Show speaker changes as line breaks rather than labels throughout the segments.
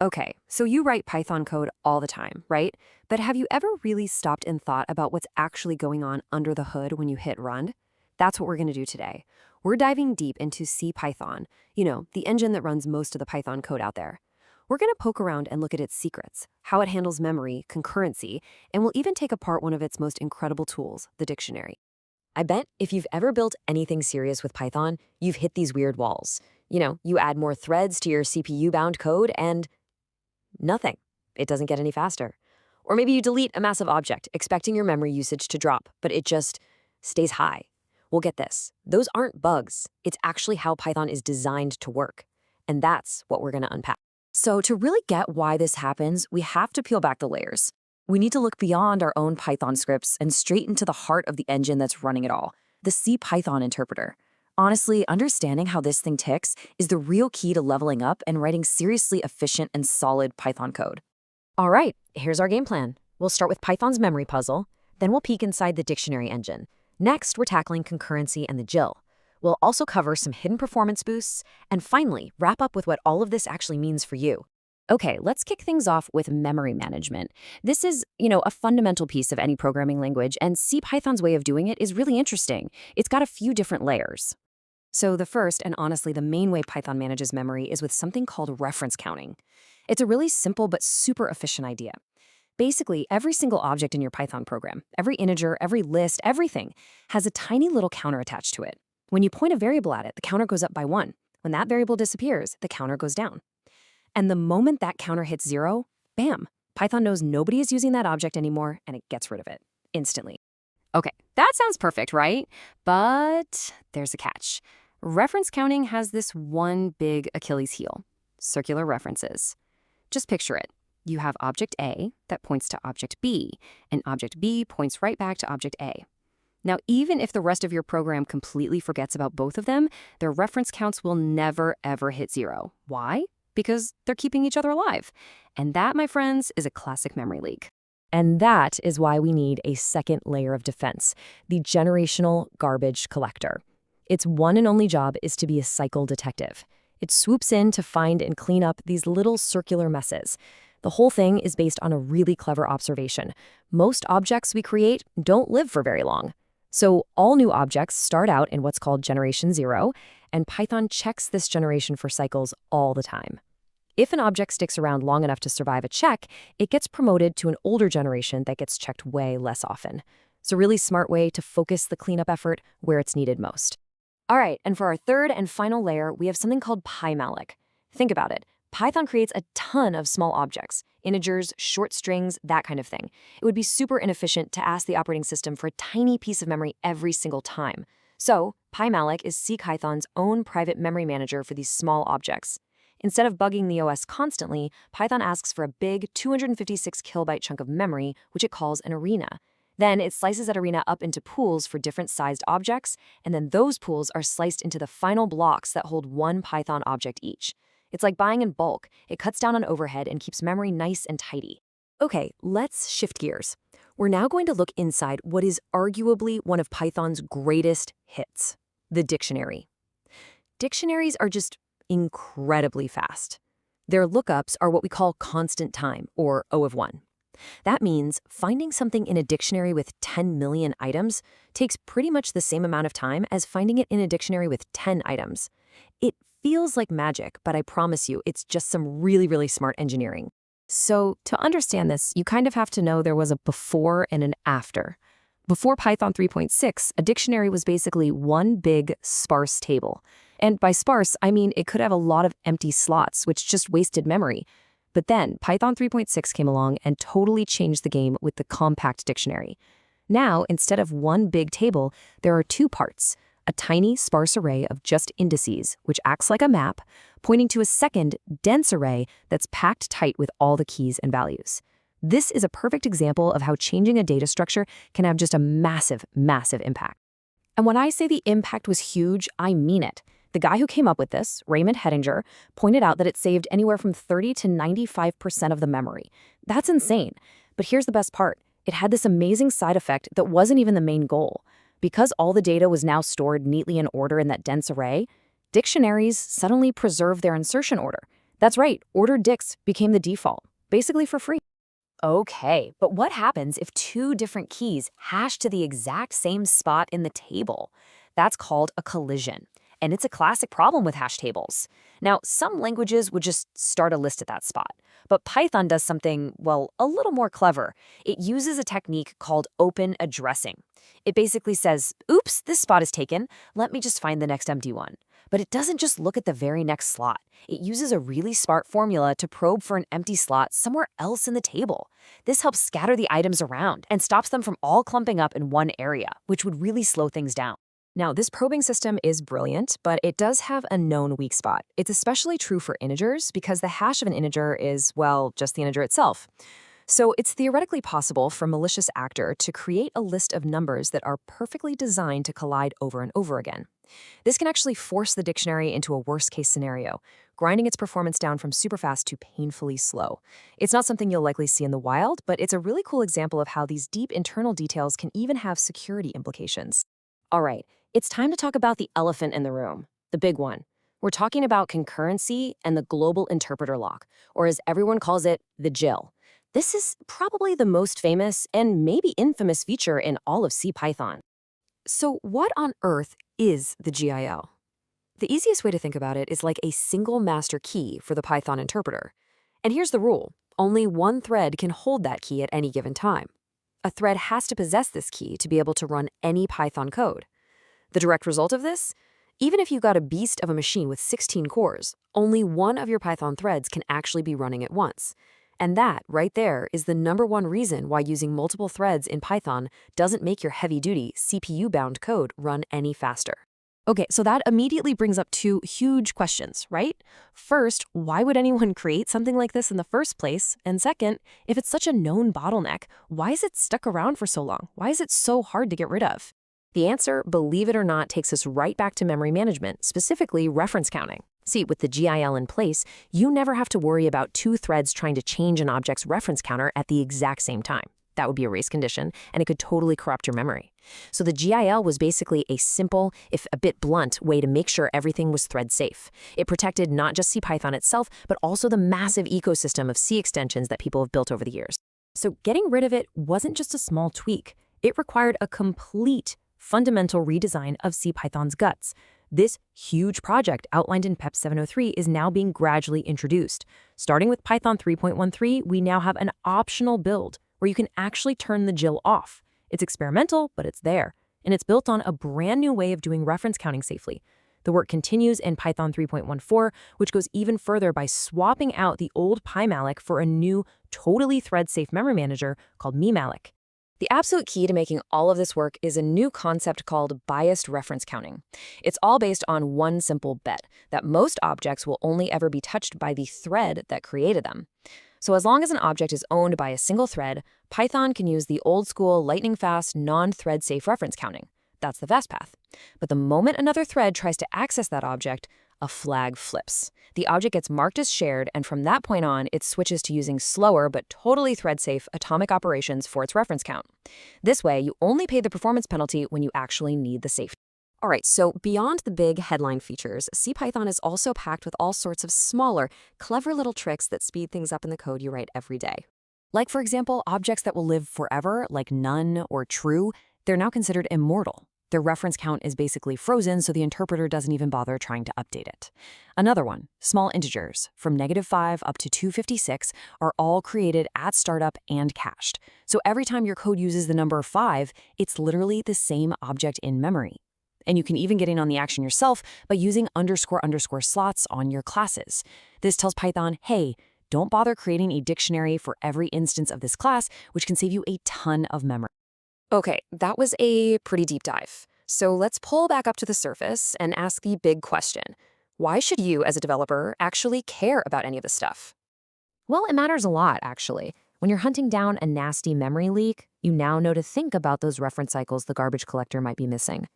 Okay, so you write Python code all the time, right? But have you ever really stopped and thought about what's actually going on under the hood when you hit run? That's what we're going to do today. We're diving deep into CPython, the engine that runs most of the Python code out there. We're going to poke around and look at its secrets, how it handles memory, concurrency, and we'll even take apart one of its most incredible tools, the dictionary. I bet if you've ever built anything serious with Python, you've hit these weird walls. You add more threads to your CPU-bound code and nothing. It doesn't get any faster. Or maybe you delete a massive object, expecting your memory usage to drop, but it just stays high. Well, get this. Those aren't bugs. It's actually how Python is designed to work. And that's what we're going to unpack. So to really get why this happens, we have to peel back the layers. We need to look beyond our own Python scripts and straight into the heart of the engine that's running it all, the CPython interpreter. Honestly, understanding how this thing ticks is the real key to leveling up and writing seriously efficient and solid Python code. All right, here's our game plan. We'll start with Python's memory puzzle, then we'll peek inside the dictionary engine. Next, we're tackling concurrency and the GIL. We'll also cover some hidden performance boosts, and finally, wrap up with what all of this actually means for you. Okay, let's kick things off with memory management. This is, a fundamental piece of any programming language, and CPython's way of doing it is really interesting. It's got a few different layers. So the first, and honestly the main way Python manages memory, is with something called reference counting. It's a really simple but super efficient idea. Basically, every single object in your Python program, every integer, every list, everything, has a tiny little counter attached to it. When you point a variable at it, the counter goes up by 1. When that variable disappears, the counter goes down. And the moment that counter hits 0, bam, Python knows nobody is using that object anymore, and it gets rid of it instantly. Okay, that sounds perfect, right? But there's a catch. Reference counting has this one big Achilles heel: circular references. Just picture it. You have object A that points to object B, and object B points right back to object A. Now, even if the rest of your program completely forgets about both of them, their reference counts will never, ever hit 0. Why? Because they're keeping each other alive. And that, my friends, is a classic memory leak. And that is why we need a second layer of defense, the generational garbage collector. Its one and only job is to be a cycle detective. It swoops in to find and clean up these little circular messes. The whole thing is based on a really clever observation. Most objects we create don't live for very long. So all new objects start out in what's called generation 0, and Python checks this generation for cycles all the time. If an object sticks around long enough to survive a check, it gets promoted to an older generation that gets checked way less often. It's a really smart way to focus the cleanup effort where it's needed most. All right, and for our third and final layer, we have something called pymalloc. Think about it. Python creates a ton of small objects, integers, short strings, that kind of thing. It would be super inefficient to ask the operating system for a tiny piece of memory every single time. So, pymalloc is CPython's own private memory manager for these small objects. Instead of bugging the OS constantly, Python asks for a big 256 kilobyte chunk of memory, which it calls an arena. Then it slices that arena up into pools for different sized objects, and then those pools are sliced into the final blocks that hold one Python object each. It's like buying in bulk. It cuts down on overhead and keeps memory nice and tidy. Okay, let's shift gears. We're now going to look inside what is arguably one of Python's greatest hits, the dictionary. Dictionaries are just incredibly fast. Their lookups are what we call constant time, or O of 1. That means finding something in a dictionary with 10 million items takes pretty much the same amount of time as finding it in a dictionary with 10 items. It feels like magic, but I promise you, it's just some really, really smart engineering. So to understand this, you kind of have to know there was a before and an after. Before Python 3.6, a dictionary was basically one big sparse table. And by sparse, I mean it could have a lot of empty slots, which just wasted memory. But then Python 3.6 came along and totally changed the game with the compact dictionary. Now, instead of one big table, there are two parts: a tiny sparse array of just indices, which acts like a map, pointing to a second dense array that's packed tight with all the keys and values. This is a perfect example of how changing a data structure can have just a massive, massive impact. And when I say the impact was huge, I mean it. The guy who came up with this, Raymond Hettinger, pointed out that it saved anywhere from 30 to 95% of the memory. That's insane. But here's the best part. It had this amazing side effect that wasn't even the main goal. Because all the data was now stored neatly in order in that dense array, dictionaries suddenly preserve their insertion order. That's right, ordered Dicts became the default, basically for free. Okay, but what happens if two different keys hash to the exact same spot in the table? That's called a collision, and it's a classic problem with hash tables. Now, some languages would just start a list at that spot, but Python does something, well, a little more clever. It uses a technique called open addressing. It basically says, oops, this spot is taken, let me just find the next empty one. But it doesn't just look at the very next slot. It uses a really smart formula to probe for an empty slot somewhere else in the table. This helps scatter the items around and stops them from all clumping up in one area, which would really slow things down. Now, this probing system is brilliant, but it does have a known weak spot. It's especially true for integers because the hash of an integer is, well, just the integer itself. So it's theoretically possible for a malicious actor to create a list of numbers that are perfectly designed to collide over and over again. This can actually force the dictionary into a worst-case scenario, grinding its performance down from super fast to painfully slow. It's not something you'll likely see in the wild, but it's a really cool example of how these deep internal details can even have security implications. All right, it's time to talk about the elephant in the room, the big one. We're talking about concurrency and the global interpreter lock, or as everyone calls it, the GIL. This is probably the most famous and maybe infamous feature in all of CPython. So what on earth is the GIL? The easiest way to think about it is like a single master key for the Python interpreter. And here's the rule. Only one thread can hold that key at any given time. A thread has to possess this key to be able to run any Python code. The direct result of this? Even if you got a beast of a machine with 16 cores, only one of your Python threads can actually be running at once. And that, right there, is the #1 reason why using multiple threads in Python doesn't make your heavy-duty, CPU-bound code run any faster. Okay, so that immediately brings up two huge questions, right? First, why would anyone create something like this in the first place? And second, if it's such a known bottleneck, why is it stuck around for so long? Why is it so hard to get rid of? The answer, believe it or not, takes us right back to memory management, specifically reference counting. See, with the GIL in place, you never have to worry about two threads trying to change an object's reference counter at the exact same time. That would be a race condition, and it could totally corrupt your memory. So the GIL was basically a simple, if a bit blunt, way to make sure everything was thread safe. It protected not just CPython itself, but also the massive ecosystem of C extensions that people have built over the years. So getting rid of it wasn't just a small tweak. It required a complete, fundamental redesign of CPython's guts. This huge project outlined in PEP 703 is now being gradually introduced. Starting with Python 3.13, we now have an optional build where you can actually turn the GIL off. It's experimental, but it's there. And it's built on a brand new way of doing reference counting safely. The work continues in Python 3.14, which goes even further by swapping out the old pymalloc for a new, totally thread-safe memory manager called memalloc. The absolute key to making all of this work is a new concept called biased reference counting. It's all based on one simple bet, that most objects will only ever be touched by the thread that created them. So as long as an object is owned by a single thread, Python can use the old-school lightning-fast, non-thread-safe reference counting. That's the fast path. But the moment another thread tries to access that object, a flag flips. The object gets marked as shared, and from that point on, it switches to using slower but totally thread-safe atomic operations for its reference count. This way, you only pay the performance penalty when you actually need the safety. All right, so beyond the big headline features, CPython is also packed with all sorts of smaller, clever little tricks that speed things up in the code you write every day. Like, for example, objects that will live forever, like none or true, they're now considered immortal. Their reference count is basically frozen, so the interpreter doesn't even bother trying to update it. Another one, small integers, from -5 up to 256, are all created at startup and cached. So every time your code uses the number 5, it's literally the same object in memory. And you can even get in on the action yourself by using __ slots on your classes. This tells Python, hey, don't bother creating a dictionary for every instance of this class, which can save you a ton of memory. Okay, that was a pretty deep dive. So let's pull back up to the surface and ask the big question. Why should you, as a developer, actually care about any of this stuff? Well, it matters a lot, actually. When you're hunting down a nasty memory leak, you now know to think about those reference cycles the garbage collector might be missing.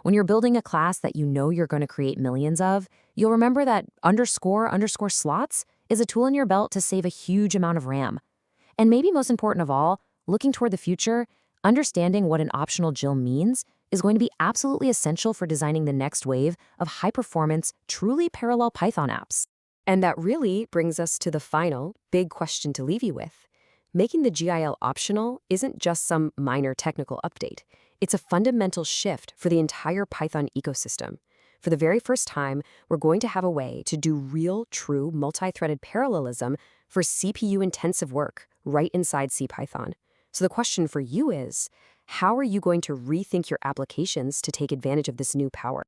When you're building a class that you know you're going to create millions of, you'll remember that __ slots is a tool in your belt to save a huge amount of RAM. And maybe most important of all, looking toward the future, understanding what an optional GIL means is going to be absolutely essential for designing the next wave of high-performance, truly parallel Python apps. And that really brings us to the final, big question to leave you with. Making the GIL optional isn't just some minor technical update. It's a fundamental shift for the entire Python ecosystem. For the very first time, we're going to have a way to do real, true, multi-threaded parallelism for CPU-intensive work right inside CPython. So the question for you is, how are you going to rethink your applications to take advantage of this new power?